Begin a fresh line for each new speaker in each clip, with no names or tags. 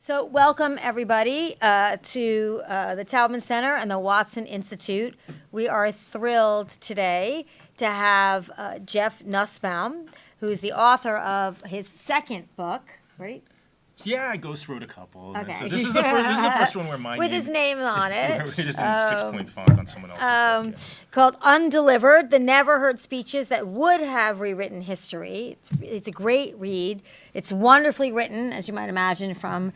So welcome, everybody, to the Taubman Center and the Watson Institute. We are thrilled today to have Jeff Nussbaum, who's the author of his second book, right?
Yeah, I ghost wrote a couple.
Okay.
So this is the first one where my
With
name,
his name on it.
it is in 6-point font on someone else's book.
Called Undelivered, the never heard speeches that would have rewritten history. It's a great read. It's wonderfully written, as you might imagine, from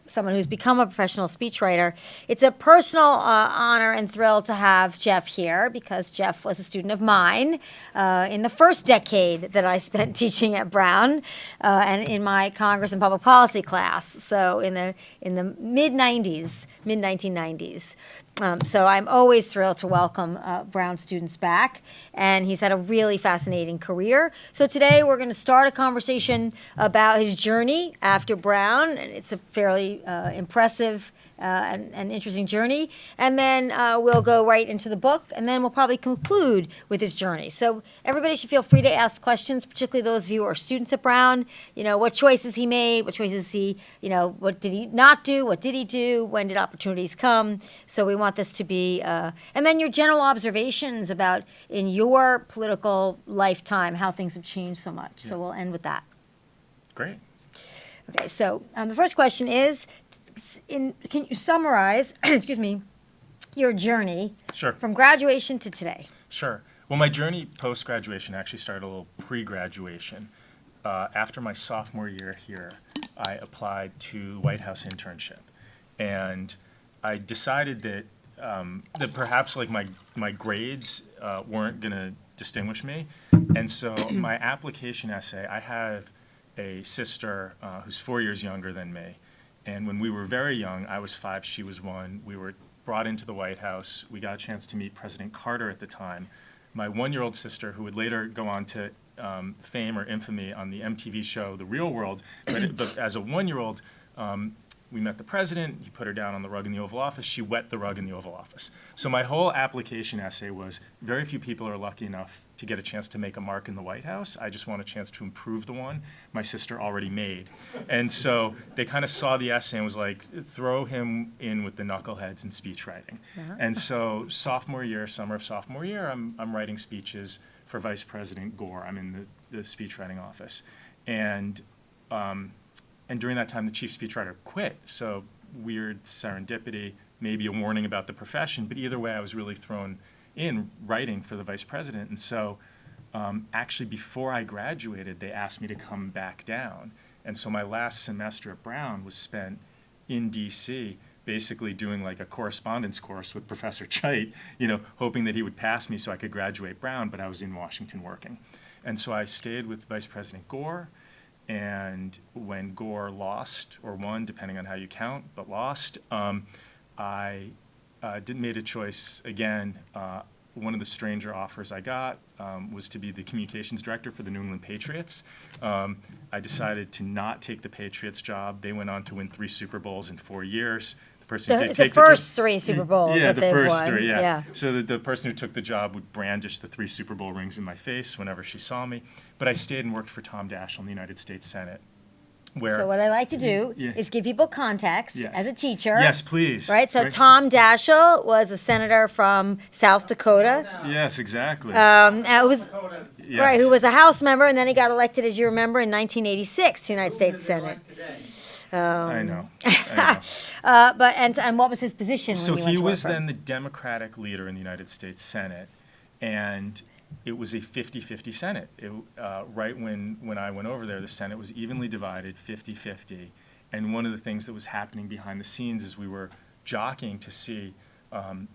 someone who's become a professional speechwriter. It's a personal honor and thrill to have Jeff here because Jeff was a student of mine in the first decade that I spent teaching at Brown and in my Congress and Public Policy class. So in the mid 1990s. So I'm always thrilled to welcome Brown students back, and he's had a really fascinating career. So today we're going to start a conversation about his journey after Brown, and it's a fairly impressive and interesting journey. And then we'll go right into the book, and then we'll probably conclude with his journey. So everybody should feel free to ask questions, particularly those of you who are students at Brown. You know, what choices he made, what choices what did he not do, what did he do, when did opportunities come. So we want this to be, and then your general observations about in your political lifetime, how things have changed so much. Yeah. So we'll end with that.
Great.
Okay, so the first question is, can you summarize, excuse me, your journey from graduation to today?
Sure. Well, my journey post-graduation actually started a little pre-graduation. After my sophomore year here, I applied to the White House internship. And I decided that perhaps like my grades weren't going to distinguish me. And so my application essay, I have a sister who's 4 years younger than me. And when we were very young, I was 5, she was 1, we were brought into the White House. We got a chance to meet President Carter at the time. My 1-year-old sister, who would later go on to fame or infamy on the MTV show The Real World, but as a 1-year-old, we met the president, he put her down on the rug in the Oval Office, she wet the rug in the Oval Office. So my whole application essay was, very few people are lucky enough to get a chance to make a mark in the White House. I just want a chance to improve the one my sister already made. And so they kind of saw the essay and was like, throw him in with the knuckleheads in speechwriting. Uh-huh. And so summer of sophomore year, I'm writing speeches for Vice President Gore. I'm in the speechwriting office. And during that time, the chief speechwriter quit. So weird serendipity, maybe a warning about the profession. But either way, I was really thrown in writing for the vice president. And so actually before I graduated, they asked me to come back down. And so my last semester at Brown was spent in DC, basically doing like a correspondence course with Professor Chait, hoping that he would pass me so I could graduate Brown, but I was in Washington working. And so I stayed with Vice President Gore. And when Gore lost, or won, depending on how you count, but lost, I made a choice again. One of the stranger offers I got was to be the communications director for the New England Patriots. I decided to not take the Patriots job. They went on to win 3 Super Bowls in 4 years. The person who did take
the first 3 Super Bowls that they've won.
Yeah, the first 3, yeah. So the person who took the job would brandish the 3 Super Bowl rings in my face whenever she saw me. But I stayed and worked for Tom Daschle in the United States Senate.
So what I like to do is give people context as a teacher.
Yes, please.
Right? So Tom Daschle was a senator from South Dakota.
Yes, exactly.
Right, who was a House member, and then he got elected, as you remember, in 1986 to the United States Senate.
I know.
And what was his position when he went to work?
So he was then the Democratic leader in the United States Senate, and it was a 50-50 Senate. Right when I went over there, the Senate was evenly divided, 50-50. And one of the things that was happening behind the scenes is we were jockeying to see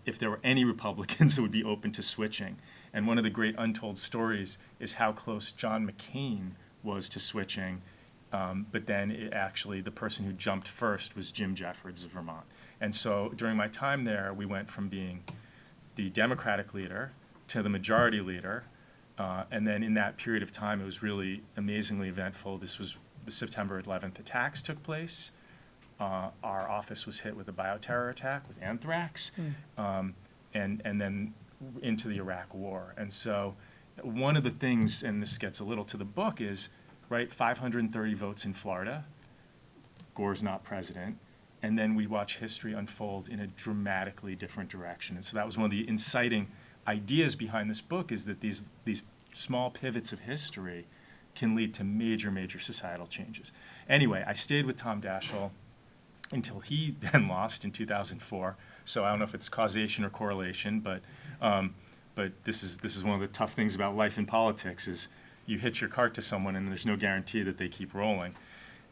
if there were any Republicans that would be open to switching. And one of the great untold stories is how close John McCain was to switching. But then the person who jumped first was Jim Jeffords of Vermont. And so during my time there, we went from being the Democratic leader to the majority leader, and then in that period of time, it was really amazingly eventful. This was the September 11th attacks took place. Our office was hit with a bioterror attack with anthrax, and then into the Iraq War. And so one of the things, and this gets a little to the book, is 530 votes in Florida, Gore's not president. And then we watch history unfold in a dramatically different direction. And so that was one of the inciting ideas behind this book, is that these small pivots of history can lead to major, major societal changes. Anyway, I stayed with Tom Daschle until he then lost in 2004. So I don't know if it's causation or correlation, but this is one of the tough things about life in politics, is you hitch your cart to someone and there's no guarantee that they keep rolling.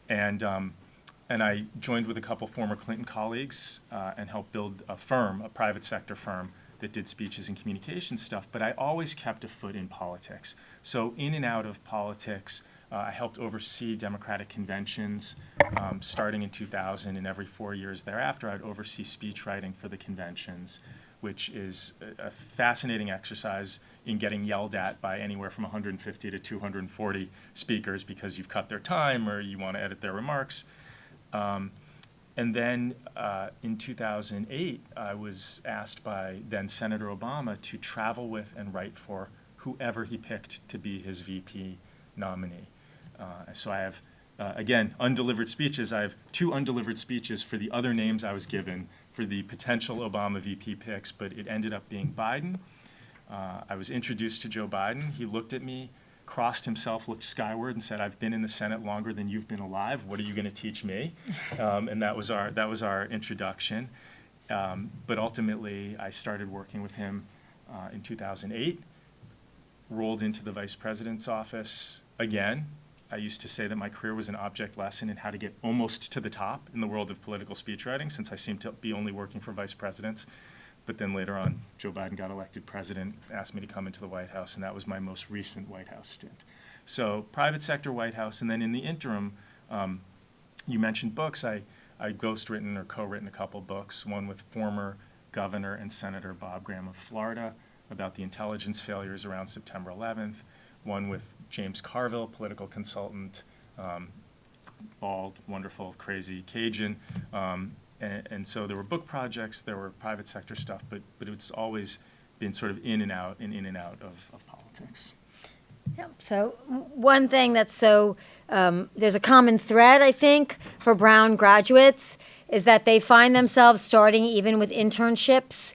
And I joined with a couple former Clinton colleagues and helped build a firm, a private sector firm, that did speeches and communication stuff. But I always kept a foot in politics. So in and out of politics, I helped oversee Democratic conventions starting in 2000, and every 4 years thereafter, I'd oversee speechwriting for the conventions, which is a fascinating exercise in getting yelled at by anywhere from 150 to 240 speakers because you've cut their time or you want to edit their remarks. And then in 2008, I was asked by then Senator Obama to travel with and write for whoever he picked to be his VP nominee. So I have, again, undelivered speeches. I have 2 undelivered speeches for the other names I was given for the potential Obama VP picks, but it ended up being Biden. I was introduced to Joe Biden. He looked at me, crossed himself, looked skyward, and said, "I've been in the Senate longer than you've been alive. What are you going to teach me?" And that was our introduction. But ultimately, I started working with him in 2008, rolled into the vice president's office again. I used to say that my career was an object lesson in how to get almost to the top in the world of political speechwriting, since I seemed to be only working for vice presidents. But then later on, Joe Biden got elected president, asked me to come into the White House, and that was my most recent White House stint. So private sector White House, and then in the interim, you mentioned books. I ghostwritten or co-written a couple books, one with former Governor and Senator Bob Graham of Florida about the intelligence failures around September 11th, one with James Carville, political consultant, bald, wonderful, crazy Cajun. And so there were book projects, there were private sector stuff, but it's always been sort of in and out of politics.
Yep. So one thing that's there's a common thread, I think, for Brown graduates is that they find themselves starting even with internships,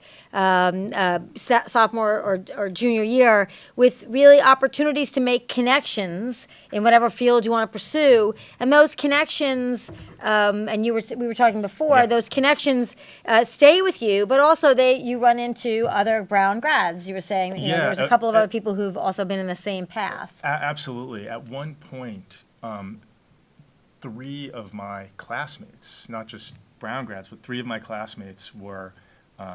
sophomore or junior year, with really opportunities to make connections in whatever field you want to pursue. And those connections, and we were talking before,
Yeah.
those connections stay with you, but also you run into other Brown grads. You were saying that there's a couple of other people who've also been in the same path.
Absolutely. At one point, 3 of my classmates, not just Brown grads, but 3 of my classmates were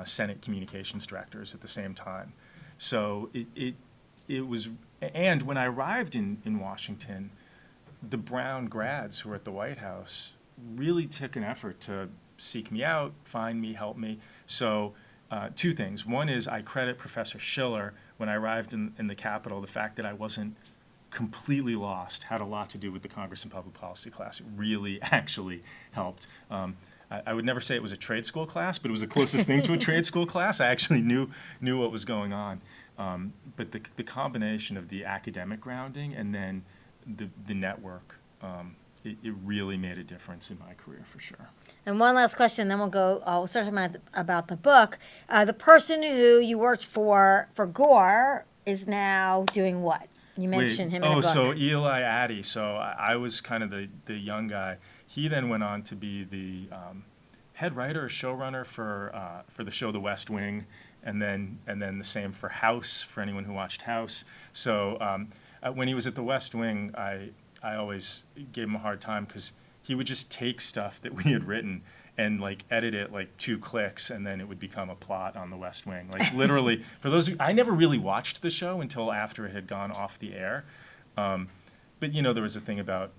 Senate communications directors at the same time. So it was, and when I arrived in Washington, the Brown grads who were at the White House really took an effort to seek me out, find me, help me. So 2 things. One is I credit Professor Schiller when I arrived in the Capitol, the fact that I wasn't completely lost had a lot to do with the Congress and Public Policy class. It really actually helped. I would never say it was a trade school class, but it was the closest thing to a trade school class. I actually knew what was going on. But the combination of the academic grounding and then the network, it really made a difference in my career for sure.
And one last question, then we'll start talking about the book. The person who you worked for Gore is now doing what? You mentioned him in the book.
So Eli Addy. So I was kind of the young guy. He then went on to be the head writer or showrunner for the show The West Wing, and then the same for House, for anyone who watched House. So when he was at The West Wing, I always gave him a hard time because he would just take stuff that we had written and edit it 2 clicks, and then it would become a plot on The West Wing. Literally, for those who, I never really watched the show until after it had gone off the air. But there was a thing about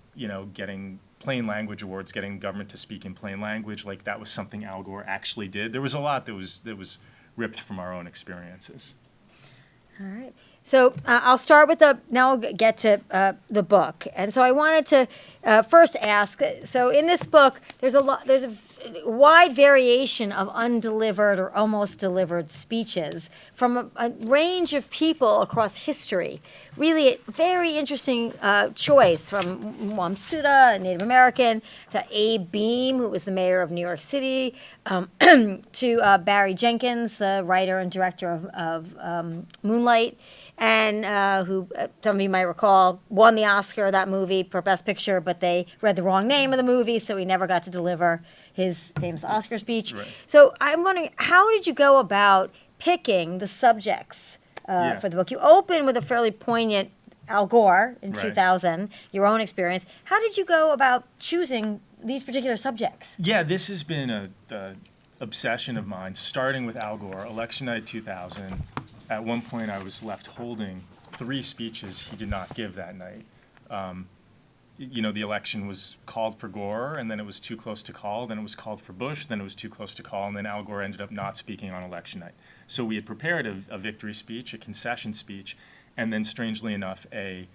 getting plain language awards, getting government to speak in plain language. That was something Al Gore actually did. There was a lot that was ripped from our own experiences.
All right. So I'll start with now we'll get to the book. And so I wanted to first ask, so in this book, there's wide variation of undelivered or almost delivered speeches from a range of people across history. Really a very interesting choice, from Wamsuta, a Native American, to Abe Beame, who was the mayor of New York City, to Barry Jenkins, the writer and director of Moonlight, and who, some of you might recall, won the Oscar, that movie, for Best Picture, but they read the wrong name of the movie, so he never got to deliver his famous Oscar speech.
Right.
So I'm wondering, how did you go about picking the subjects
Yeah.
for the book? You open with a fairly poignant Al Gore in
Right.
2000, your own experience. How did you go about choosing these particular subjects?
Yeah, this has been a obsession of mine, starting with Al Gore, election night 2000. At one point, I was left holding 3 speeches he did not give that night. The election was called for Gore, and then it was too close to call. Then it was called for Bush. Then it was too close to call, and then Al Gore ended up not speaking on election night. So we had prepared a victory speech, a concession speech, and then, strangely enough, a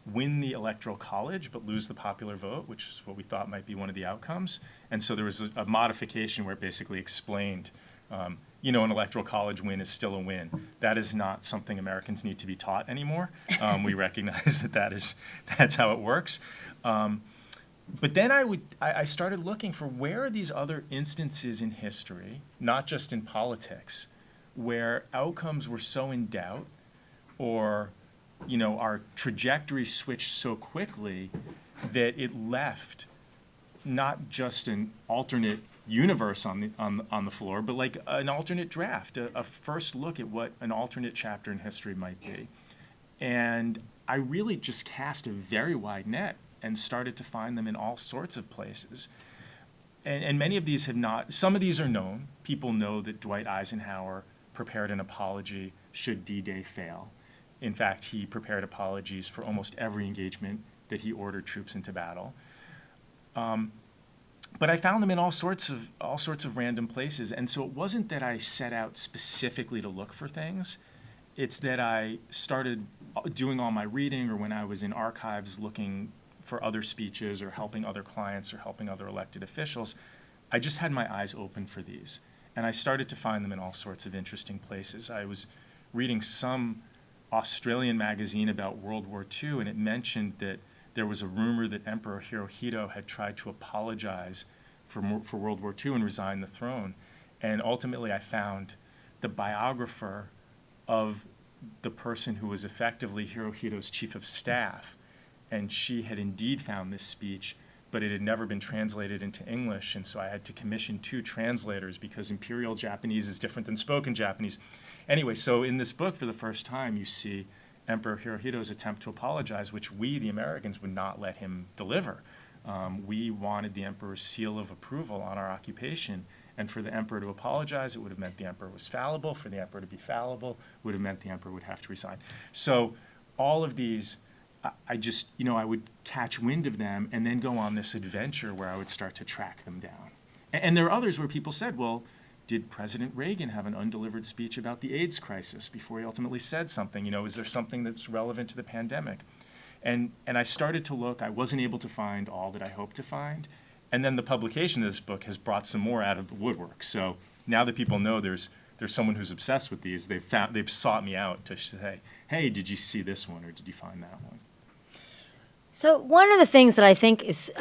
win the Electoral College but lose the popular vote, which is what we thought might be one of the outcomes. And so there was a modification where it basically explained, an Electoral College win is still a win. That is not something Americans need to be taught anymore. We recognize that's how it works. But then I started looking for, where are these other instances in history, not just in politics, where outcomes were so in doubt, or our trajectory switched so quickly that it left not just an alternate universe on the floor, but like an alternate draft, a first look at what an alternate chapter in history might be. And I really just cast a very wide net and started to find them in all sorts of places. And many of these have not, some of these are known. People know that Dwight Eisenhower prepared an apology should D-Day fail. In fact, he prepared apologies for almost every engagement that he ordered troops into battle. But I found them in all sorts of random places, and so it wasn't that I set out specifically to look for things. It's that I started doing all my reading, or when I was in archives looking for other speeches or helping other clients or helping other elected officials, I just had my eyes open for these, and I started to find them in all sorts of interesting places. I was reading some Australian magazine about World War II, and it mentioned that there was a rumor that Emperor Hirohito had tried to apologize for World War II and resign the throne. And ultimately, I found the biographer of the person who was effectively Hirohito's chief of staff, and she had indeed found this speech, but it had never been translated into English, and so I had to commission 2 translators, because Imperial Japanese is different than spoken Japanese. Anyway, so in this book, for the first time, you see Emperor Hirohito's attempt to apologize, which we, the Americans, would not let him deliver. We wanted the emperor's seal of approval on our occupation, and for the emperor to apologize, it would have meant the emperor was fallible. For the emperor to be fallible would have meant the emperor would have to resign. So all of these, I just, I would catch wind of them and then go on this adventure where I would start to track them down. And there are others where people said, well, did President Reagan have an undelivered speech about the AIDS crisis before he ultimately said something? Is there something that's relevant to the pandemic? And I started to look. I wasn't able to find all that I hoped to find. And then the publication of this book has brought some more out of the woodwork. So now that people know there's someone who's obsessed with these, they've sought me out to say, hey, did you see this one, or did you find that one?
So one of the things that I think is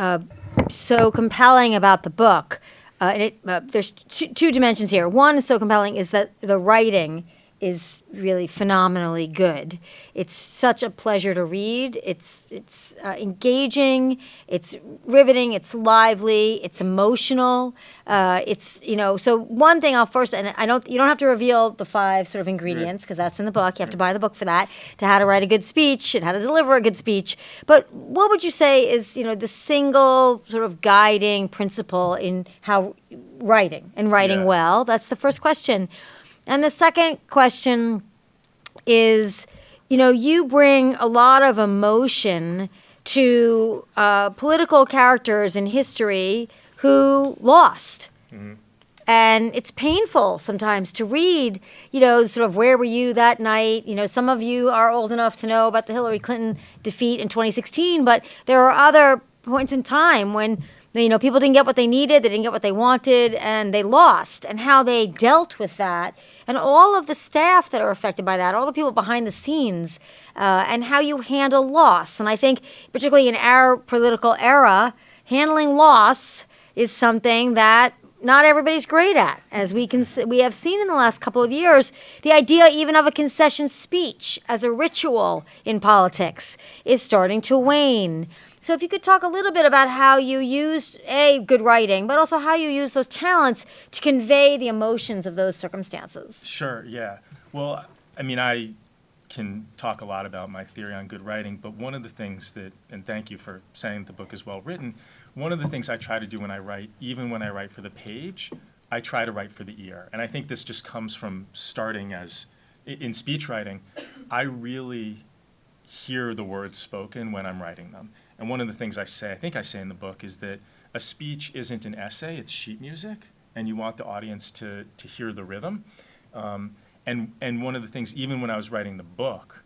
so compelling about the book, and there's two dimensions here. One is so compelling is that the writing is really phenomenally good. It's such a pleasure to read. It's engaging. It's riveting. It's lively. It's emotional. So one thing I'll first, and you don't have to reveal the 5 sort of ingredients, because that's in the book. You have to buy the book for that, to how to write a good speech and how to deliver a good speech. But what would you say is, the single sort of guiding principle in how writing well? That's the first question. And the second question is, you bring a lot of emotion to political characters in history who lost. Mm-hmm. And it's painful sometimes to read, sort of where were you that night? Some of you are old enough to know about the Hillary Clinton defeat in 2016, but there are other points in time when People didn't get what they needed, they didn't get what they wanted, and they lost, and how they dealt with that, and all of the staff that are affected by that, all the people behind the scenes, and how you handle loss. And I think, particularly in our political era, handling loss is something that not everybody's great at. As we have seen in the last couple of years, the idea even of a concession speech as a ritual in politics is starting to wane. So if you could talk a little bit about how you used, good writing, but also how you use those talents to convey the emotions of those circumstances.
Sure, yeah. Well, I can talk a lot about my theory on good writing, but one of the things that, and thank you for saying the book is well written, one of the things I try to do when I write, even when I write for the page, I try to write for the ear. And I think this just comes from starting in speechwriting, I really hear the words spoken when I'm writing them. And one of the things I think I say in the book, is that a speech isn't an essay, it's sheet music, and you want the audience to hear the rhythm. And one of the things, even when I was writing the book,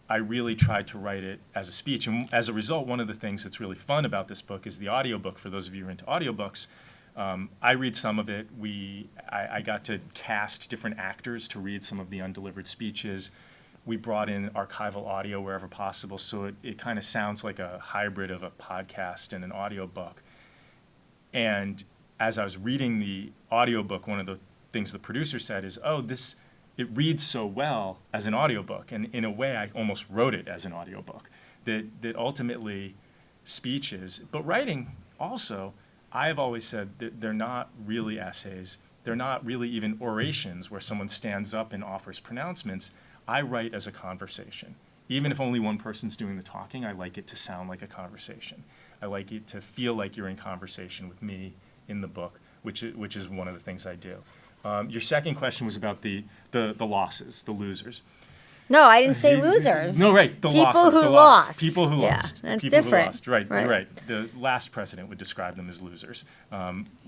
I really tried to write it as a speech. And as a result, one of the things that's really fun about this book is the audiobook. For those of you who are into audiobooks, I read some of it. I got to cast different actors to read some of the undelivered speeches. We brought in archival audio wherever possible, so it kind of sounds like a hybrid of a podcast and an audiobook. And as I was reading the audiobook, one of the things the producer said is, it reads so well as an audiobook. And in a way, I almost wrote it as an audiobook. That ultimately speeches, but writing also, I have always said that they're not really essays. They're not really even orations where someone stands up and offers pronouncements. I write as a conversation. Even if only one person's doing the talking, I like it to sound like a conversation. I like it to feel like you're in conversation with me in the book, which is one of the things I do. Your second question was about the losses, the losers.
No, I didn't say losers.
No, right, the losses.
People who lost.
People who lost.
That's
people
different.
Who lost. Right, you're right. The last president would describe them as losers.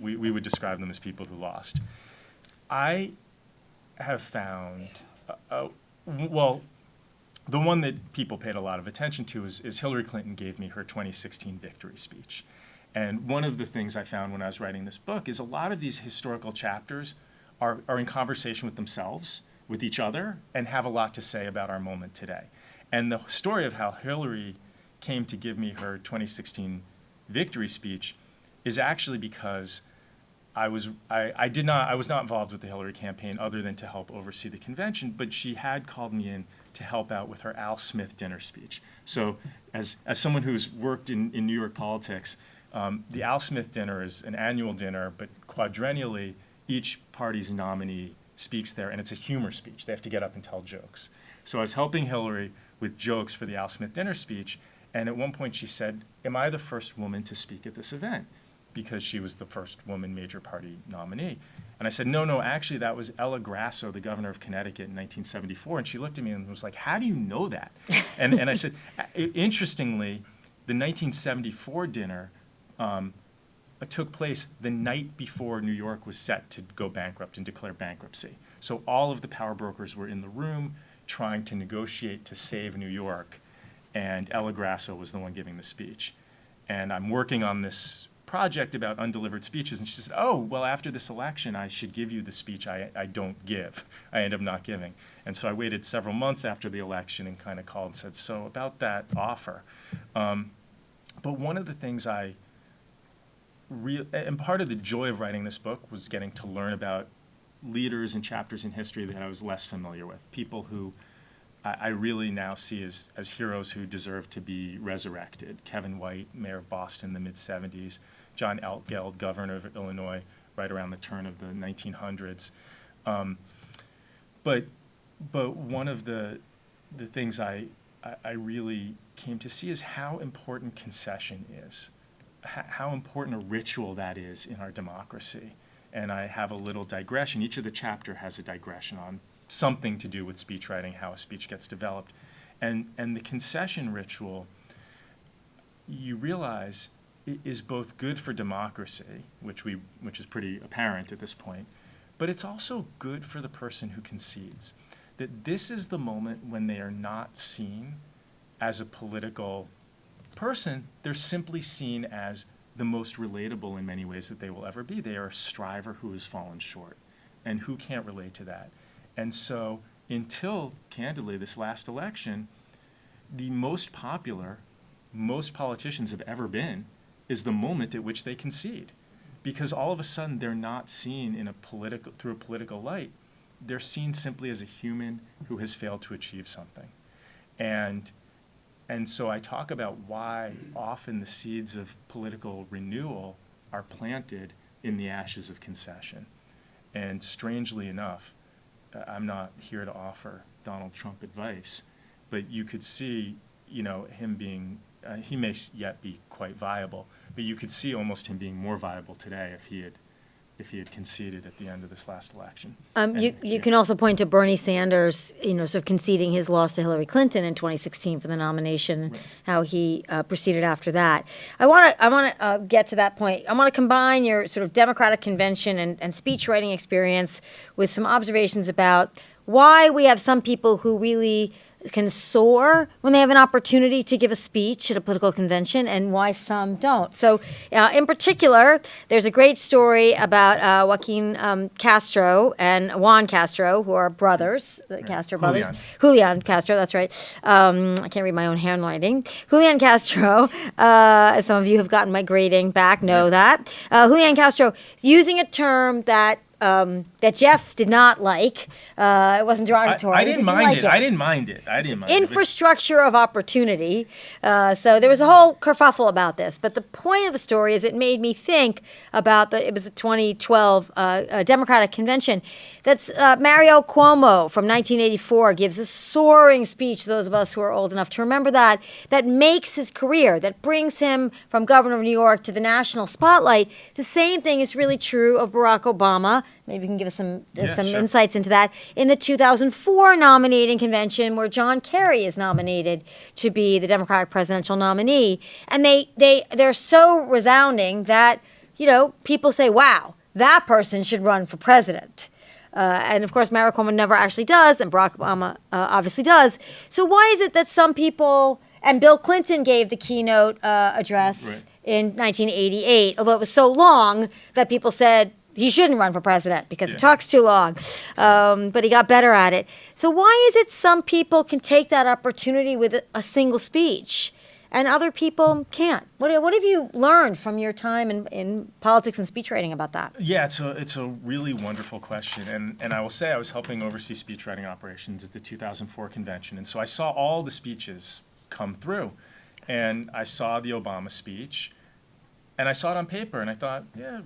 We would describe them as people who lost. I have found, the one that people paid a lot of attention to is Hillary Clinton gave me her 2016 victory speech. And one of the things I found when I was writing this book is a lot of these historical chapters are in conversation with themselves, with each other, and have a lot to say about our moment today. And the story of how Hillary came to give me her 2016 victory speech is actually because I was not involved with the Hillary campaign other than to help oversee the convention, but she had called me in to help out with her Al Smith dinner speech. So as someone who's worked in New York politics, the Al Smith dinner is an annual dinner, but quadrennially, each party's nominee speaks there, and it's a humor speech. They have to get up and tell jokes. So I was helping Hillary with jokes for the Al Smith dinner speech, and at one point she said, "Am I the first woman to speak at this event?" Because she was the first woman major party nominee. And I said, no, actually that was Ella Grasso, the governor of Connecticut in 1974. And she looked at me and was like, "How do you know that?" And I said, interestingly, the 1974 dinner took place the night before New York was set to go bankrupt and declare bankruptcy. So all of the power brokers were in the room trying to negotiate to save New York, and Ella Grasso was the one giving the speech. And I'm working on this project about undelivered speeches, and she said, well, after this election, I should give you the speech I don't give. I end up not giving. And so I waited several months after the election and kind of called and said, so about that offer. But one of the things and part of the joy of writing this book was getting to learn about leaders and chapters in history that I was less familiar with, people who I really now see as heroes who deserve to be resurrected. Kevin White, mayor of Boston in the mid-'70s, John Altgeld, governor of Illinois, right around the turn of the 1900s. But one of the things I really came to see is how important concession is, how important a ritual that is in our democracy. And I have a little digression. Each of the chapter has a digression on something to do with speechwriting, how a speech gets developed. And the concession ritual, you realize, is both good for democracy, which is pretty apparent at this point, but it's also good for the person who concedes. That this is the moment when they are not seen as a political person, they're simply seen as the most relatable in many ways that they will ever be. They are a striver who has fallen short, and who can't relate to that. And so until, candidly, this last election, the most popular most politicians have ever been is the moment at which they concede. Because all of a sudden they're not seen through a political light. They're seen simply as a human who has failed to achieve something. And so I talk about why often the seeds of political renewal are planted in the ashes of concession. And strangely enough, I'm not here to offer Donald Trump advice, but you could see, him being, he may yet be quite viable, but you could see almost him being more viable today if he had conceded at the end of this last election.
You can also point to Bernie Sanders, sort of conceding his loss to Hillary Clinton in 2016 for the nomination,
Right.
how he proceeded after that. I want to get to that point. I want to combine your sort of Democratic convention and speechwriting experience with some observations about why we have some people who really can soar when they have an opportunity to give a speech at a political convention and why some don't. So in particular, there's a great story about Joaquin Castro and Juan Castro, who are brothers, the Castro brothers. Julian Castro, that's right. I can't read my own handwriting. Julian Castro, as some of you have gotten my grading back, know that. Julian Castro, using a term that Jeff did not like. It wasn't derogatory.
I didn't mind it.
Infrastructure of opportunity. So there was a whole kerfuffle about this. But the point of the story is it made me think about it was the 2012 Democratic Convention. That's Mario Cuomo from 1984 gives a soaring speech, those of us who are old enough to remember that makes his career, that brings him from governor of New York to the national spotlight. The same thing is really true of Barack Obama. Maybe you can give us some
sure.
insights into that. In the 2004 nominating convention, where John Kerry is nominated to be the Democratic presidential nominee, and they're so resounding that people say, "Wow, that person should run for president." And of course, Mario Cuomo never actually does, and Barack Obama obviously does. So why is it that some people, and Bill Clinton gave the keynote address
Right.
in 1988, although it was so long that people said he shouldn't run for president because he talks too long, but he got better at it. So why is it some people can take that opportunity with a single speech and other people can't? What have you learned from your time in politics and speech writing about that?
Yeah, it's a really wonderful question, and I will say I was helping oversee speechwriting operations at the 2004 convention, and so I saw all the speeches come through, and I saw the Obama speech, and I saw it on paper, and I thought, yeah,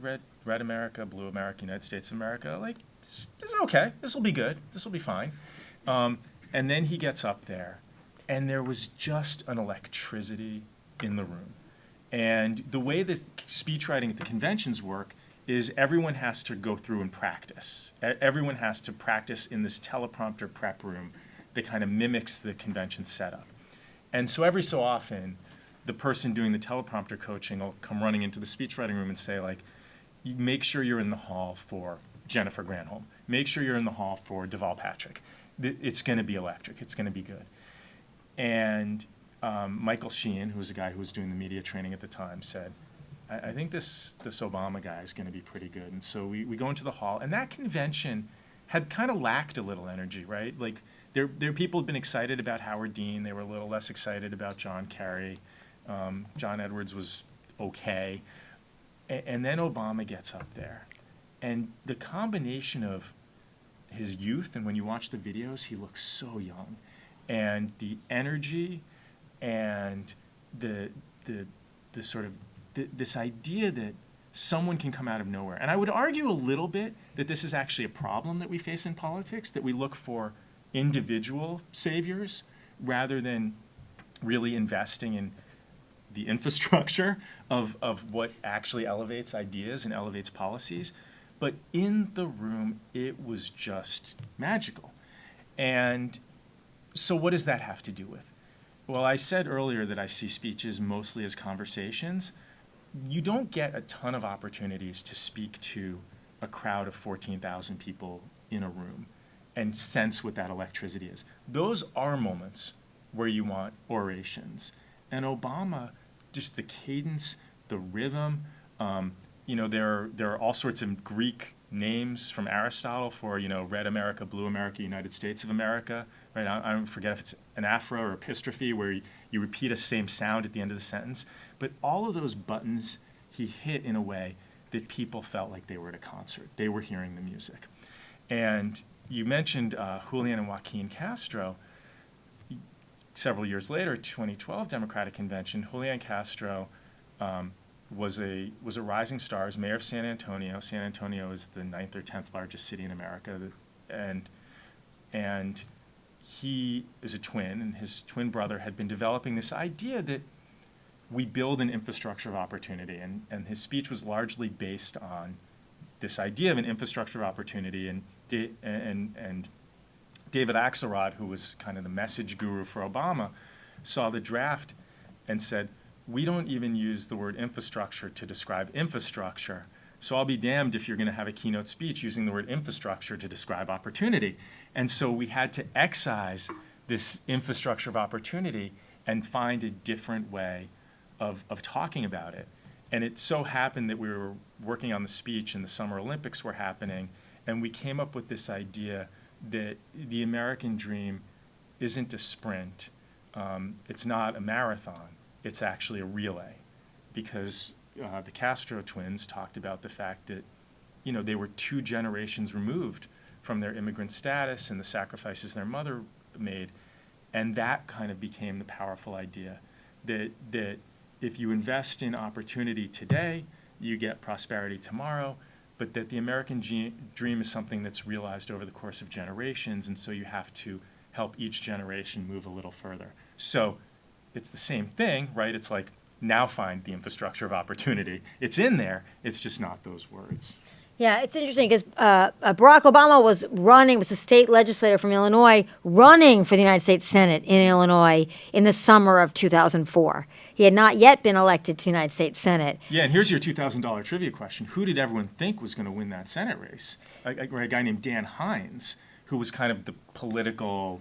red America, blue America, United States of America, like this is okay, this will be good, this will be fine, and then he gets up there, and there was just an electricity in the room. And the way that speechwriting at the conventions work is everyone has to go through and practice. Everyone has to practice in this teleprompter prep room that kind of mimics the convention setup. And so every so often, the person doing the teleprompter coaching will come running into the speechwriting room and say, like, you make sure you're in the hall for Jennifer Granholm. Make sure you're in the hall for Deval Patrick. It's going to be electric. It's going to be good. And Michael Sheehan, who was the guy who was doing the media training at the time, said, I think this Obama guy is going to be pretty good. And so we go into the hall, and that convention had kind of lacked a little energy, right? Like there people had been excited about Howard Dean. They were a little less excited about John Kerry. John Edwards was okay. And then Obama gets up there. And the combination of his youth, and when you watch the videos, he looks so young, and the energy and the sort of this idea that someone can come out of nowhere. And I would argue a little bit that this is actually a problem that we face in politics, that we look for individual saviors rather than really investing in the infrastructure of what actually elevates ideas and elevates policies. But in the room, it was just magical. And so what does that have to do with? Well, I said earlier that I see speeches mostly as conversations. You don't get a ton of opportunities to speak to a crowd of 14,000 people in a room and sense what that electricity is. Those are moments where you want orations. And Obama, just the cadence, the rhythm. There are all sorts of Greek names from Aristotle for, red America, blue America, United States of America, right? I don't forget if it's an aphra or epistrophe where you repeat a same sound at the end of the sentence. But all of those buttons he hit in a way that people felt like they were at a concert. They were hearing the music. And you mentioned Julian and Joaquin Castro. Several years later, 2012 Democratic Convention, Julian Castro was a rising star as mayor of San Antonio. San Antonio is the 9th or 10th largest city in America, and he is a twin, and his twin brother had been developing this idea that we build an infrastructure of opportunity, and his speech was largely based on this idea of an infrastructure of opportunity, and David Axelrod, who was kind of the message guru for Obama, saw the draft and said, we don't even use the word infrastructure to describe infrastructure, so I'll be damned if you're going to have a keynote speech using the word infrastructure to describe opportunity. And so we had to excise this infrastructure of opportunity and find a different way of talking about it. And it so happened that we were working on the speech and the Summer Olympics were happening, and we came up with this idea that the American dream isn't a sprint. It's not a marathon. It's actually a relay, because the Castro twins talked about the fact that, they were 2 generations removed from their immigrant status and the sacrifices their mother made, and that kind of became the powerful idea that if you invest in opportunity today, you get prosperity tomorrow, but that the American dream is something that's realized over the course of generations, and so you have to help each generation move a little further. So it's the same thing, right? It's like, now find the infrastructure of opportunity. It's in there, it's just not those words.
Yeah, it's interesting because Barack Obama was a state legislator from Illinois, running for the United States Senate in Illinois in the summer of 2004. He had not yet been elected to the United States Senate.
Yeah, and here's your $2,000 trivia question. Who did everyone think was going to win that Senate race? A guy named Dan Hines, who was kind of the politically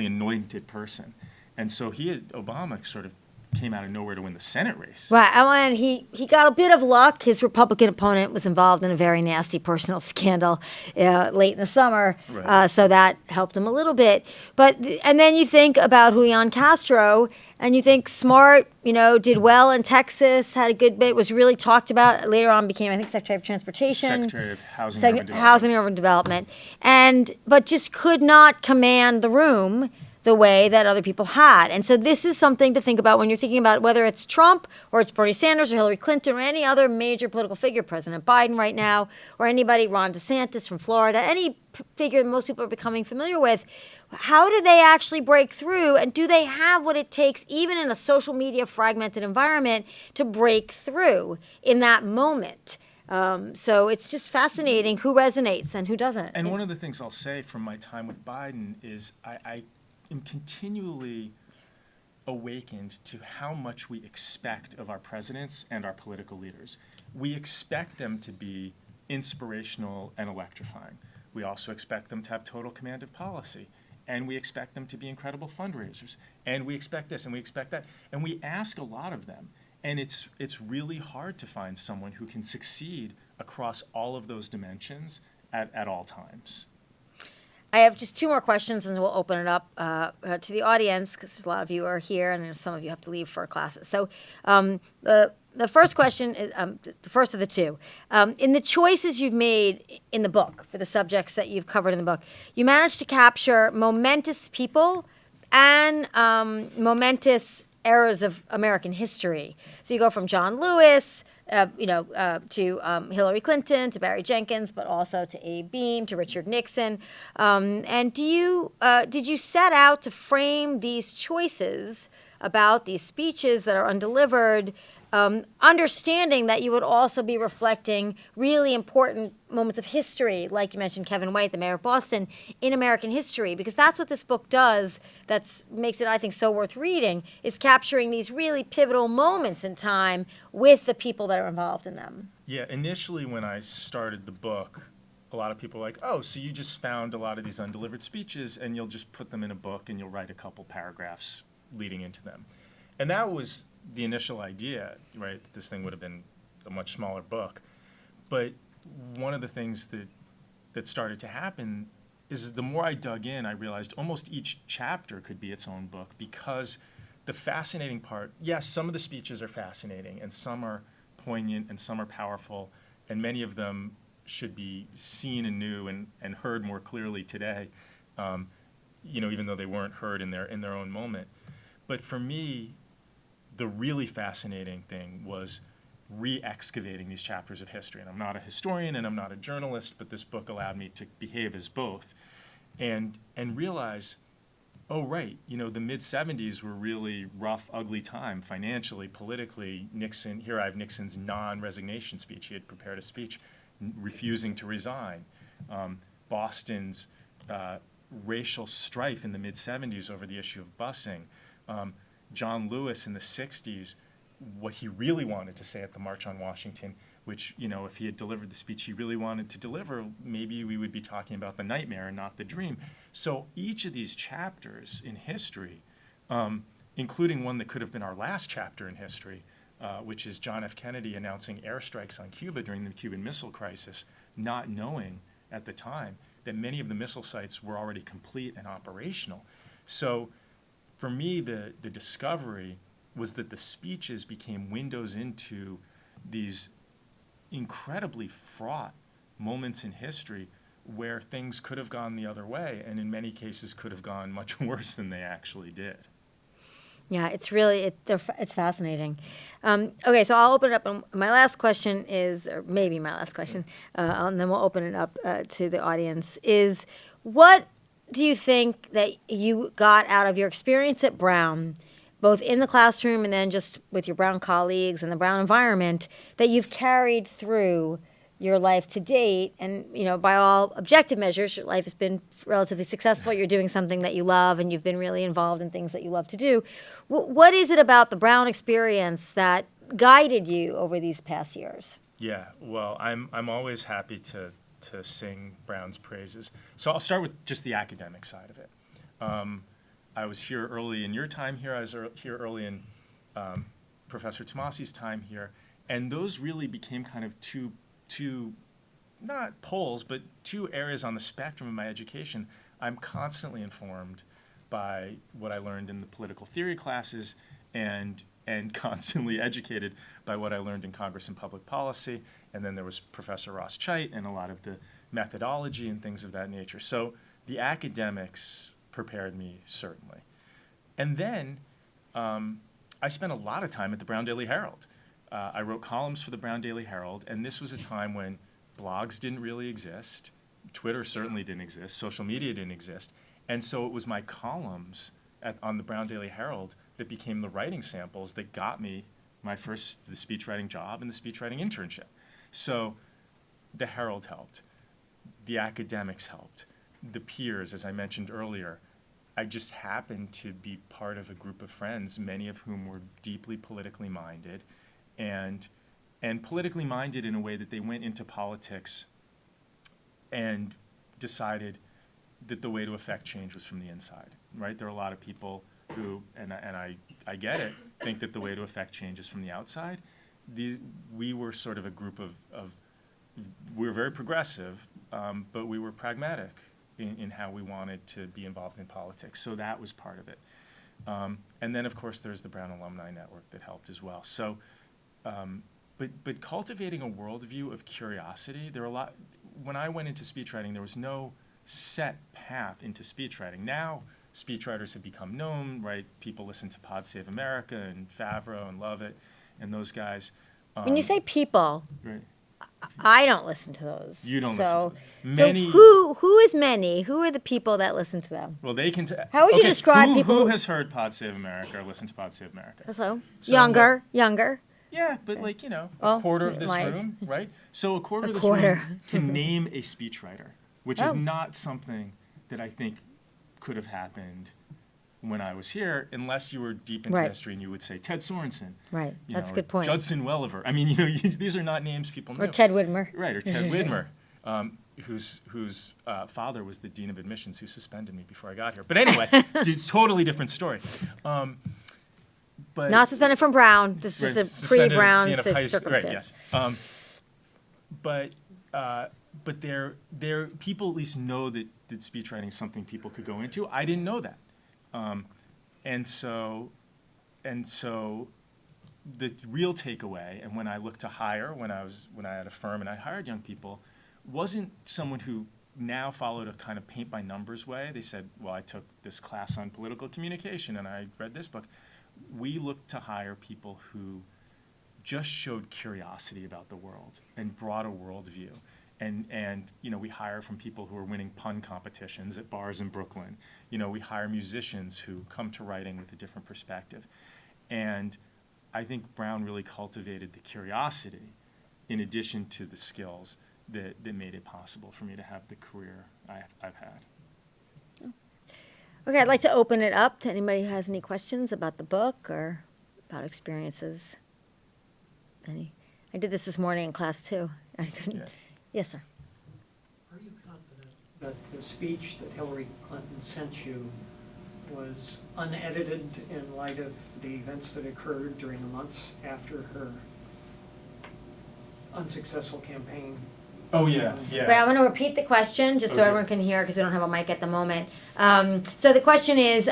anointed person. And so Obama sort of came out of nowhere to win the Senate race.
Right, and he got a bit of luck. His Republican opponent was involved in a very nasty personal scandal late in the summer,
right.
So that helped him a little bit. And then you think about Julian Castro, and you think smart, did well in Texas, had a good bit, was really talked about. Later on became, I think, Secretary of Transportation.
Secretary of Housing and Urban Development.
Housing and Urban Development. But just could not command the room the way that other people had. And so this is something to think about when you're thinking about whether it's Trump or it's Bernie Sanders or Hillary Clinton or any other major political figure, President Biden right now, or anybody, Ron DeSantis from Florida, any figure that most people are becoming familiar with. How do they actually break through, and do they have what it takes, even in a social media fragmented environment, to break through in that moment? So it's just fascinating who resonates and who doesn't.
And one of the things I'll say from my time with Biden is I am continually awakened to how much we expect of our presidents and our political leaders. We expect them to be inspirational and electrifying. We also expect them to have total command of policy. And we expect them to be incredible fundraisers. And we expect this and we expect that. And we ask a lot of them. And it's really hard to find someone who can succeed across all of those dimensions at all times.
I have just 2 more questions, and we'll open it up to the audience, because a lot of you are here, and some of you have to leave for classes. So the first question is the first of the 2. In the choices you've made in the book for the subjects that you've covered in the book, you managed to capture momentous people and momentous eras of American history. So you go from John Lewis, to Hillary Clinton, to Barry Jenkins, but also to Abe Beame, to Richard Nixon. And did you set out to frame these choices about these speeches that are undelivered, understanding that you would also be reflecting really important moments of history, like you mentioned Kevin White, the mayor of Boston, in American history, because that's what this book does that makes it, I think, so worth reading, is capturing these really pivotal moments in time with the people that are involved in them.
Yeah, initially when I started the book, a lot of people were like, oh, so you just found a lot of these undelivered speeches and you'll just put them in a book and you'll write a couple paragraphs leading into them. And that was the initial idea, right? This thing would have been a much smaller book. But one of the things that started to happen is the more I dug in, I realized almost each chapter could be its own book, because the fascinating part, yes, some of the speeches are fascinating, and some are poignant, and some are powerful, and many of them should be seen anew and heard more clearly today, even though they weren't heard in their own moment. But for me, the really fascinating thing was re-excavating these chapters of history. And I'm not a historian and I'm not a journalist, but this book allowed me to behave as both and realize, oh, right, the mid-'70s were really rough, ugly time financially, politically. Here I have Nixon's non-resignation speech. He had prepared a speech refusing to resign. Boston's racial strife in the mid-'70s over the issue of busing. John Lewis in the 60s, what he really wanted to say at the March on Washington, which, if he had delivered the speech he really wanted to deliver, maybe we would be talking about the nightmare and not the dream. So each of these chapters in history, including one that could have been our last chapter in history, which is John F. Kennedy announcing airstrikes on Cuba during the Cuban Missile Crisis, not knowing at the time that many of the missile sites were already complete and operational. So for me, the discovery was that the speeches became windows into these incredibly fraught moments in history where things could have gone the other way, and in many cases could have gone much worse than they actually did.
Yeah, it's really, it's fascinating. Okay, so I'll open it up. And my last question is, or maybe my last question, and then we'll open it up to the audience, is what do you think that you got out of your experience at Brown, both in the classroom and then just with your Brown colleagues and the Brown environment, that you've carried through your life to date? And, by all objective measures, your life has been relatively successful. You're doing something that you love, and you've been really involved in things that you love to do. What is it about the Brown experience that guided you over these past years?
Yeah, well, I'm always happy to sing Brown's praises. So I'll start with just the academic side of it. I was here early in your time here. I was here early in Professor Tomasi's time here. And those really became kind of two, not poles, but two areas on the spectrum of my education. I'm constantly informed by what I learned in the political theory classes and constantly educated by what I learned in Congress and public policy. And then there was Professor Ross Chait and a lot of the methodology and things of that nature. So the academics prepared me, certainly. And then I spent a lot of time at the Brown Daily Herald. I wrote columns for the Brown Daily Herald, and this was a time when blogs didn't really exist. Twitter certainly didn't exist. Social media didn't exist. And so it was my columns on the Brown Daily Herald that became the writing samples that got me the speechwriting job and the speechwriting internship. So the Herald helped. The academics helped. The peers, as I mentioned earlier. I just happened to be part of a group of friends, many of whom were deeply politically minded, and politically minded in a way that they went into politics and decided that the way to affect change was from the inside, right? There are a lot of people who, and I get it, think that the way to affect change is from the outside. We were sort of a group of we were very progressive, but we were pragmatic in how we wanted to be involved in politics. So that was part of it. And then, of course, there's the Brown Alumni Network that helped as well. So, but cultivating a worldview of curiosity, when I went into speechwriting, there was no set path into speechwriting. Now, speechwriters have become known, right? People listen to Pod Save America and Favreau and Lovett and those guys.
When you say people,
right.
I don't listen to those.
You don't listen to those.
Many. So who is many? Who are the people that listen to them?
Well, they can.
How would you describe people?
Who has heard Pod Save America or listened to Pod Save America?
So younger.
Yeah, but a quarter of this room, right? So a quarter of this room can name a speechwriter, which is not something that I think could have happened when I was here, unless you were deep into history and you would say Ted Sorensen.
Right, that's a good point.
Judson Welliver. I mean, these are not names people know.
Or Ted Widmer.
Right, or Ted Widmer, whose father was the dean of admissions who suspended me before I got here. But anyway, totally different story. But but
Not suspended from Brown. This is
right,
just a pre-Brown
suspended at the end of high school,
circumstance.
right? Yes. But there people at least know that speechwriting is something people could go into. I didn't know that, and so the real takeaway, and when I looked to hire, when I had a firm and I hired young people, wasn't someone who now followed a kind of paint by numbers way. They said, well, I took this class on political communication and I read this book. We looked to hire people who just showed curiosity about the world and brought a worldview. And we hire from people who are winning pun competitions at bars in Brooklyn. We hire musicians who come to writing with a different perspective. And I think Brown really cultivated the curiosity in addition to the skills that made it possible for me to have the career I've had.
Okay, I'd like to open it up to anybody who has any questions about the book or about experiences. Any? I did this morning in class too. I couldn't.
Yeah.
Yes, sir.
Are you confident that the speech that Hillary Clinton sent you was unedited in light of the events that occurred during the months after her unsuccessful campaign?
Oh, yeah.
Wait, I'm going to repeat the question just so
Okay.
everyone can hear because we don't have a mic at the moment. So the question is,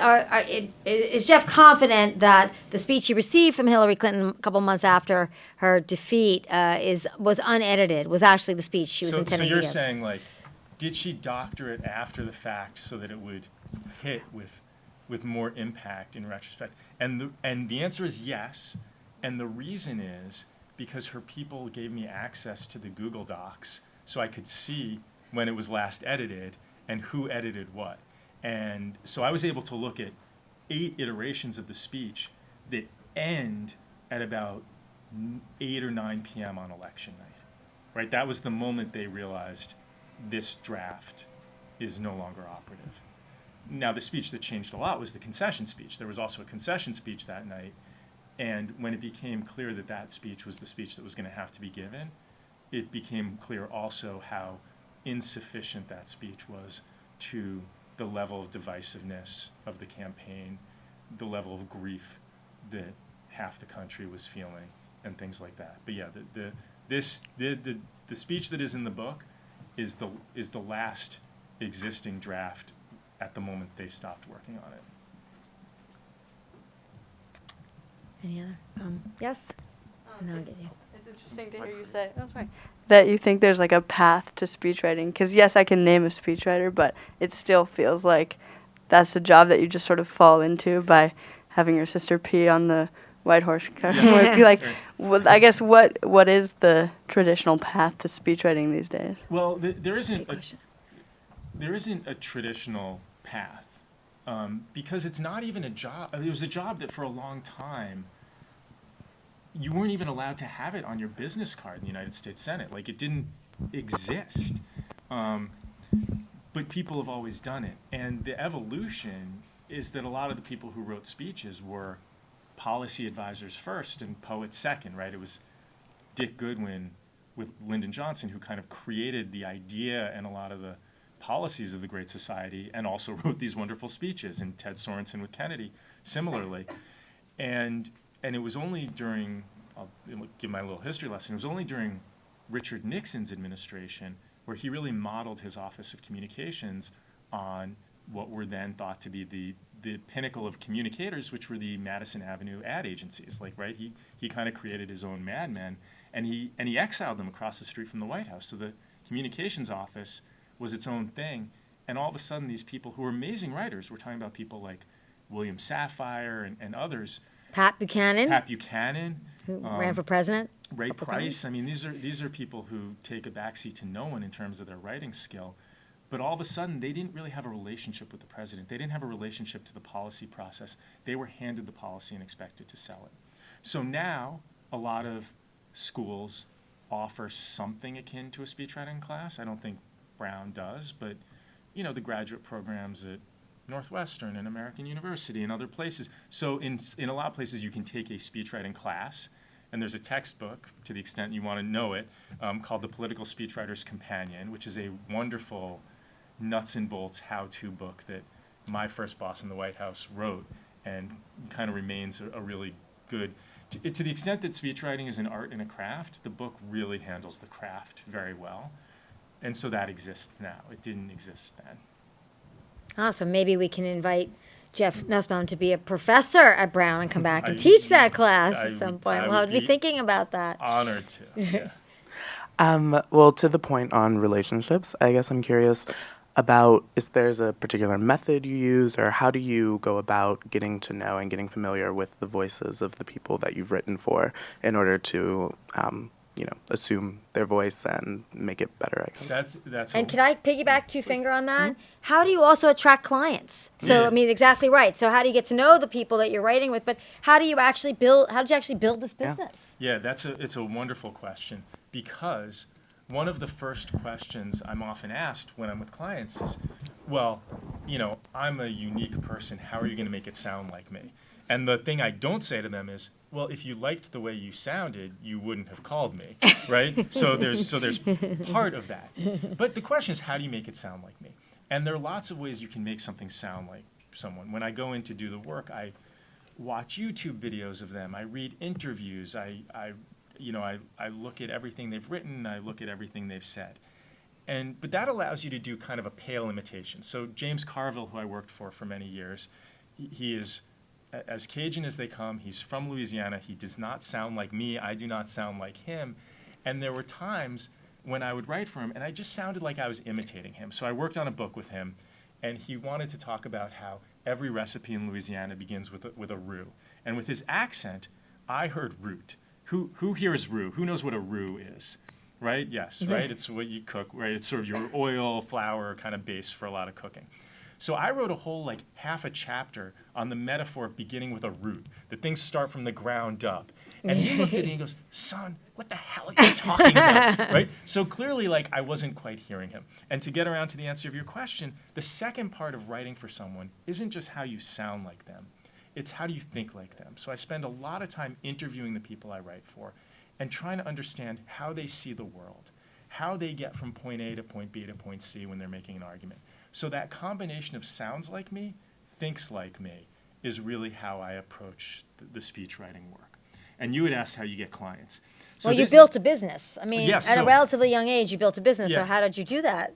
is Jeff confident that the speech he received from Hillary Clinton a couple months after her defeat was unedited, was actually the speech she was
So
intending to
you're
give?
saying, like, did she doctor it after the fact so that it would hit with more impact in retrospect? And the answer is yes. And the reason is because her people gave me access to the Google Docs so I could see when it was last edited and who edited what. And so I was able to look at 8 iterations of the speech that end at about 8 or 9 p.m. on election night, right? That was the moment they realized this draft is no longer operative. Now, the speech that changed a lot was the concession speech. There was also a concession speech that night. And when it became clear that that speech was the speech that was going to have to be given, it became clear also how insufficient that speech was to the level of divisiveness of the campaign, the level of grief that half the country was feeling, and things like that. But yeah, the speech that is in the book is the last existing draft at the moment they stopped working on it.
Any other? Yes? And then I'll get you.
It's interesting to hear you say that you think there's like a path to speechwriting. Because yes, I can name a speechwriter, but it still feels like that's a job that you just sort of fall into by having your sister pee on the white horse car.
Yes.
Well, I guess what is the traditional path to speechwriting these days?
Well,
Good question.
there isn't a traditional path because it's not even a job. It was a job that for a long time you weren't even allowed to have it on your business card in the United States Senate. Like, it didn't exist. But people have always done it. And the evolution is that a lot of the people who wrote speeches were policy advisors first and poets second, right? It was Dick Goodwin with Lyndon Johnson who kind of created the idea and a lot of the policies of the Great Society and also wrote these wonderful speeches, and Ted Sorensen with Kennedy similarly. And it was only during, I'll give my little history lesson, it was only during Richard Nixon's administration where he really modeled his Office of Communications on what were then thought to be the pinnacle of communicators, which were the Madison Avenue ad agencies. Like, right, he kind of created his own Mad Men, and he exiled them across the street from the White House. So the communications office was its own thing, and all of a sudden these people who were amazing writers, we're talking about people like William Safire and others,
Pat Buchanan, who ran for president.
Ray Price. I mean, these are people who take a backseat to no one in terms of their writing skill. But all of a sudden, they didn't really have a relationship with the president. They didn't have a relationship to the policy process. They were handed the policy and expected to sell it. So now, a lot of schools offer something akin to a speechwriting class. I don't think Brown does, but the graduate programs at Northwestern and American University and other places. So in a lot of places, you can take a speechwriting class, and there's a textbook, to the extent you want to know it, called The Political Speechwriter's Companion, which is a wonderful nuts and bolts how-to book that my first boss in the White House wrote, and kind of remains a really good. To the extent that speechwriting is an art and a craft, the book really handles the craft very well. And so that exists now. It didn't exist then.
So maybe we can invite Jeff Nussbaum to be a professor at Brown and come back and teach that class at some point. We'll be thinking about that.
Honored to, yeah.
Well, to the point on relationships, I guess I'm curious about if there's a particular method you use, or how do you go about getting to know and getting familiar with the voices of the people that you've written for in order to, assume their voice and make it better, I guess.
That's
And can I piggyback two-finger on that? How do you also attract clients? So, I mean, exactly right. So how do you get to know the people that you're writing with, but how did you actually build this business?
Yeah, it's a wonderful question, because one of the first questions I'm often asked when I'm with clients is, well, I'm a unique person. How are you going to make it sound like me? And the thing I don't say to them is, well, if you liked the way you sounded, you wouldn't have called me, right? So there's part of that. But the question is, how do you make it sound like me? And there are lots of ways you can make something sound like someone. When I go in to do the work, I watch YouTube videos of them. I read interviews. I look at everything they've written. I look at everything they've said. But that allows you to do kind of a pale imitation. So James Carville, who I worked for many years, he is as Cajun as they come. He's from Louisiana. He does not sound like me. I do not sound like him. And there were times when I would write for him, and I just sounded like I was imitating him. So I worked on a book with him, and he wanted to talk about how every recipe in Louisiana begins with a roux. And with his accent, I heard root. Who here is roux? Who knows what a roux is? Right? Yes, right? It's what you cook, right? It's sort of your oil, flour kind of base for a lot of cooking. So I wrote a whole half a chapter on the metaphor of beginning with a root, that things start from the ground up. And he looked at me and goes, son, what the hell are you talking about, right? So clearly, I wasn't quite hearing him. And to get around to the answer of your question, the second part of writing for someone isn't just how you sound like them. It's how do you think like them. So I spend a lot of time interviewing the people I write for and trying to understand how they see the world, how they get from point A to point B to point C when they're making an argument. So that combination of sounds like me, thinks like me, is really how I approach the speech writing work. And you had asked how you get clients. So
you built a business. I mean,
yes,
at a relatively young age, you built a business.
Yeah.
So how did you do that?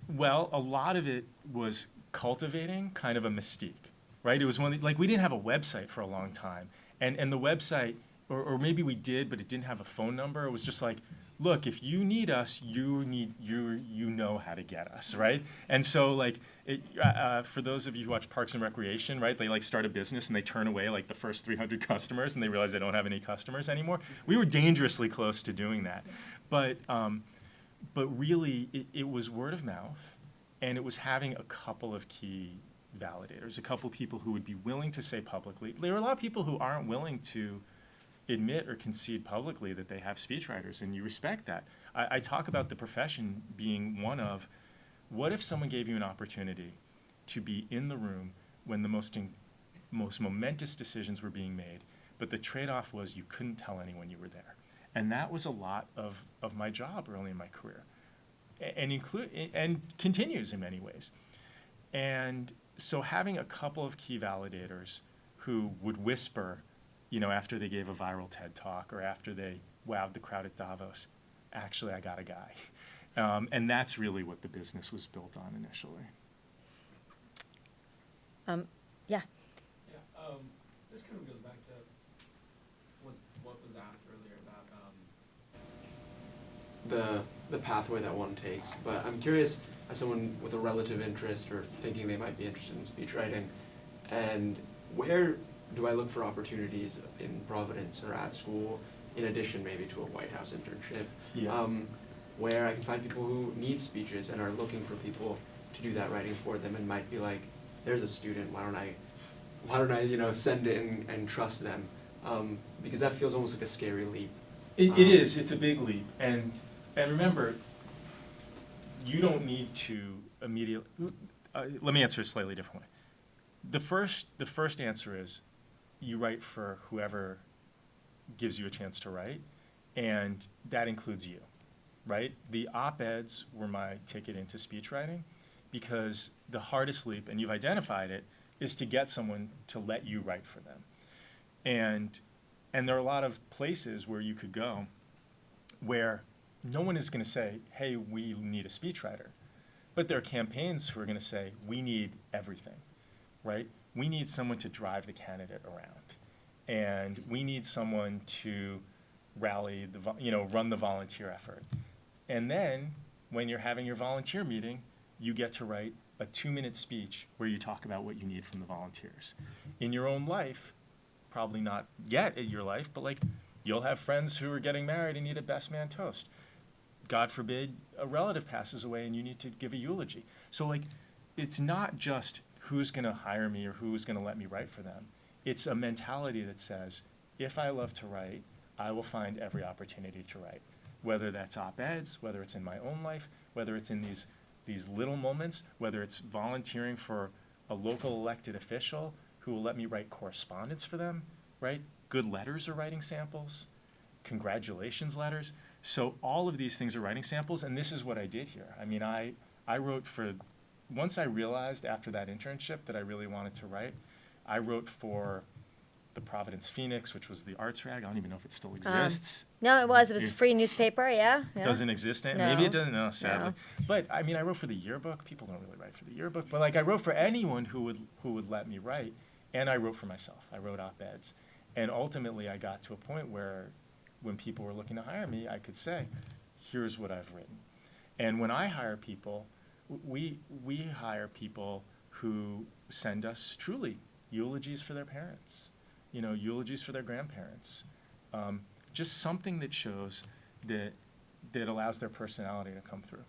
Well, a lot of it was cultivating kind of a mystique, right? It was we didn't have a website for a long time. And the website, or maybe we did, but it didn't have a phone number. It was just look, if you need us, you know how to get us, right? And so for those of you who watch Parks and Recreation, right, they start a business and they turn away the first 300 customers and they realize they don't have any customers anymore. We were dangerously close to doing that, but really it was word of mouth, and it was having a couple of key validators, a couple of people who would be willing to say publicly. There are a lot of people who aren't willing to admit or concede publicly that they have speechwriters, and you respect that. I talk about the profession being one of, what if someone gave you an opportunity to be in the room when the most momentous decisions were being made, but the trade-off was you couldn't tell anyone you were there. And that was a lot of my job early in my career, and continues in many ways. And so having a couple of key validators who would whisper, after they gave a viral TED Talk or after they wowed the crowd at Davos, actually, I got a guy. And that's really what the business was built on initially.
Yeah.
This kind of goes back to what was asked earlier about the pathway that one takes. But I'm curious, as someone with a relative interest or thinking they might be interested in speechwriting, and where do I look for opportunities in Providence or at school, in addition maybe to a White House internship, where I can find people who need speeches and are looking for people to do that writing for them, and might be like, there's a student, why don't I send it and trust them, because that feels almost like a scary leap.
It is. It's a big leap, and remember, you don't need to immediately. Let me answer a slightly different way. The first answer is, you write for whoever gives you a chance to write, and that includes you, right? The op-eds were my ticket into speechwriting, because the hardest leap, and you've identified it, is to get someone to let you write for them. And And there are a lot of places where you could go where no one is going to say, hey, we need a speechwriter. But there are campaigns who are going to say, we need everything, right? We need someone to drive the candidate around. And we need someone to rally, run the volunteer effort. And then when you're having your volunteer meeting, you get to write a 2-minute speech where you talk about what you need from the volunteers. In your own life, probably not yet in your life, but like you'll have friends who are getting married and need a best man toast. God forbid a relative passes away and you need to give a eulogy. So like it's not just who's going to hire me or who's going to let me write for them. It's a mentality that says, if I love to write, I will find every opportunity to write. Whether that's op-eds, whether it's in my own life, whether it's in these little moments, whether it's volunteering for a local elected official who will let me write correspondence for them, right? Good letters are writing samples, congratulations letters. So all of these things are writing samples, and this is what I did here. I mean, I wrote for, once I realized after that internship that I really wanted to write, I wrote for the Providence Phoenix, which was the arts rag. I don't even know if it still exists.
No, it was a free newspaper, yeah.
It doesn't exist.
No.
Maybe it doesn't, no, sadly.
No.
But I mean, I wrote for the yearbook. People don't really write for the yearbook, but like I wrote for anyone who would let me write, and I wrote for myself. I wrote op-eds. And ultimately I got to a point where when people were looking to hire me, I could say, here's what I've written. And when I hire people, we hire people who send us truly eulogies for their parents, eulogies for their grandparents, just something that shows that allows their personality to come through.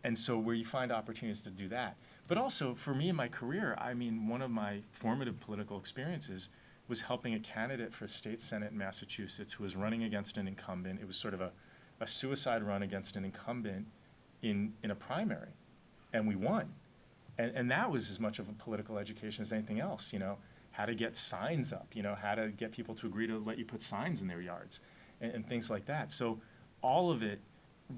And so where you find opportunities to do that. But also for me in my career, I mean, one of my formative political experiences was helping a candidate for state senate in Massachusetts who was running against an incumbent. It was sort of a suicide run against an incumbent in a primary, and we won. And that was as much of a political education as anything else, how to get signs up, how to get people to agree to let you put signs in their yards and things like that. So all of it,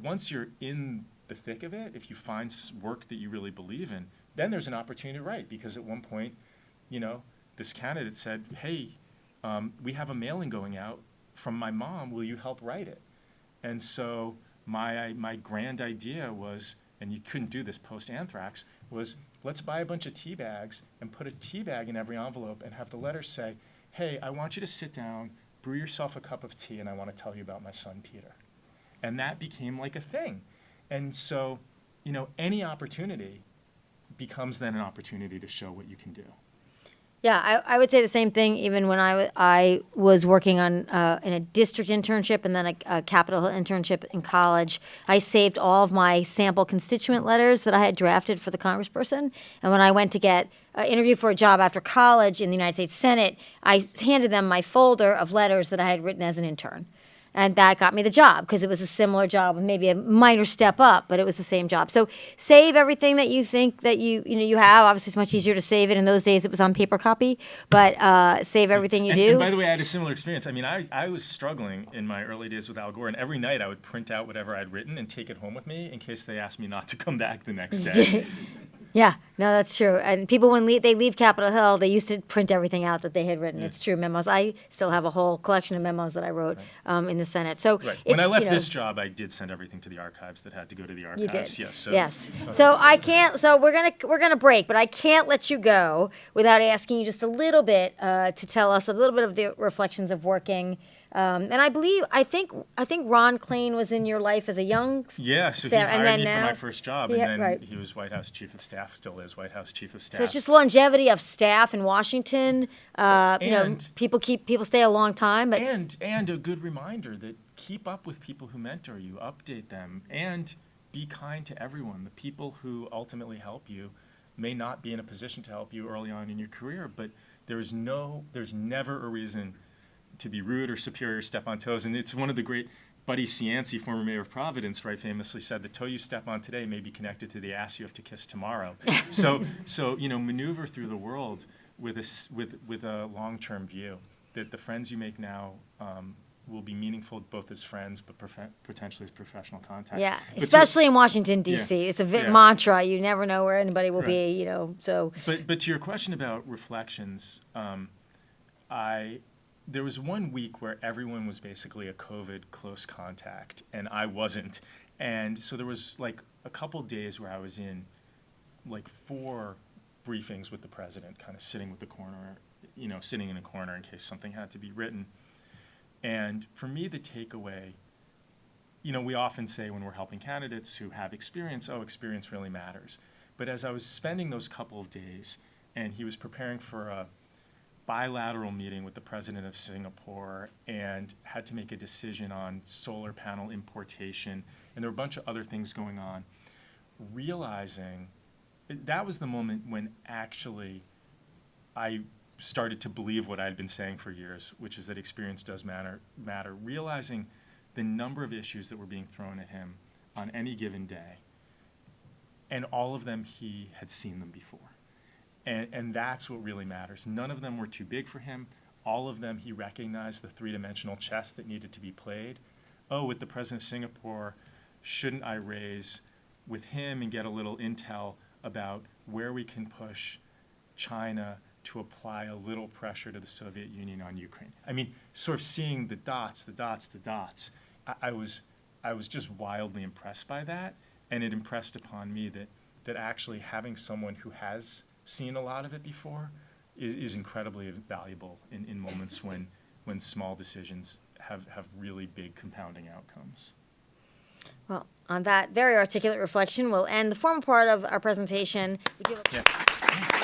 once you're in the thick of it, if you find work that you really believe in, then there's an opportunity to write, because at one point, this candidate said, hey, we have a mailing going out from my mom, will you help write it? And so my grand idea was, and you couldn't do this post-anthrax, was let's buy a bunch of tea bags and put a tea bag in every envelope and have the letter say, hey, I want you to sit down, brew yourself a cup of tea, and I want to tell you about my son, Peter. And that became like a thing. And so, any opportunity becomes then an opportunity to show what you can do.
Yeah, I would say the same thing even when I was working on in a district internship and then a Capitol Hill internship in college. I saved all of my sample constituent letters that I had drafted for the congressperson. And when I went to get an interview for a job after college in the United States Senate, I handed them my folder of letters that I had written as an intern. And that got me the job because it was a similar job with maybe a minor step up, but it was the same job. So save everything that you think that you have. Obviously, it's much easier to save it. In those days, it was on paper copy, but save everything you do.
And by the way, I had a similar experience. I mean, I was struggling in my early days with Al Gore, and every night I would print out whatever I'd written and take it home with me in case they asked me not to come back the next day.
Yeah, no, that's true. And people, when they leave Capitol Hill, they used to print everything out that they had written. Yeah. It's true, memos. I still have a whole collection of memos that I wrote in the Senate. So
when I left this job, I did send everything to the archives that had to go to the archives.
You did.
Yes. So,
yes. So I can't. So we're gonna break, but I can't let you go without asking you just a little bit to tell us a little bit of the reflections of working. And I think Ron Klain was in your life as a young
yeah, so
staff,
he hired
and then
me
now,
for my first job, and then he was White House Chief of Staff, still is White House Chief of Staff.
So it's just longevity of staff in Washington. People stay a long time, but
and a good reminder that keep up with people who mentor you, update them, and be kind to everyone. The people who ultimately help you may not be in a position to help you early on in your career, but there's never a reason to be rude or superior, step on toes. And it's one of the great, Buddy Cianci, former mayor of Providence, famously said, the toe you step on today may be connected to the ass you have to kiss tomorrow. So maneuver through the world with a long-term view, that the friends you make now will be meaningful both as friends, but potentially as professional contacts.
Yeah, especially in Washington, D.C.
Yeah,
it's a mantra. You never know where anybody will be, so.
But to your question about reflections, there was one week where everyone was basically a COVID close contact, and I wasn't. And so there was like a couple days where I was in like 4 briefings with the president, kind of sitting with the corner, sitting in a corner in case something had to be written. And for me, the takeaway, we often say when we're helping candidates who have experience, experience really matters. But as I was spending those couple of days, and he was preparing for a bilateral meeting with the president of Singapore and had to make a decision on solar panel importation, and there were a bunch of other things going on, realizing that was the moment when actually I started to believe what I had been saying for years, which is that experience does matter, realizing the number of issues that were being thrown at him on any given day, and all of them he had seen them before. And that's what really matters. None of them were too big for him. All of them he recognized the 3-dimensional chess that needed to be played. With the president of Singapore, shouldn't I raise with him and get a little intel about where we can push China to apply a little pressure to the Soviet Union on Ukraine? I mean, sort of seeing the dots. I was just wildly impressed by that, and it impressed upon me that actually having someone who has seen a lot of it before is incredibly valuable in moments when small decisions have really big compounding outcomes.
Well, on that very articulate reflection, we'll end the formal part of our presentation. Would you like-
Yeah.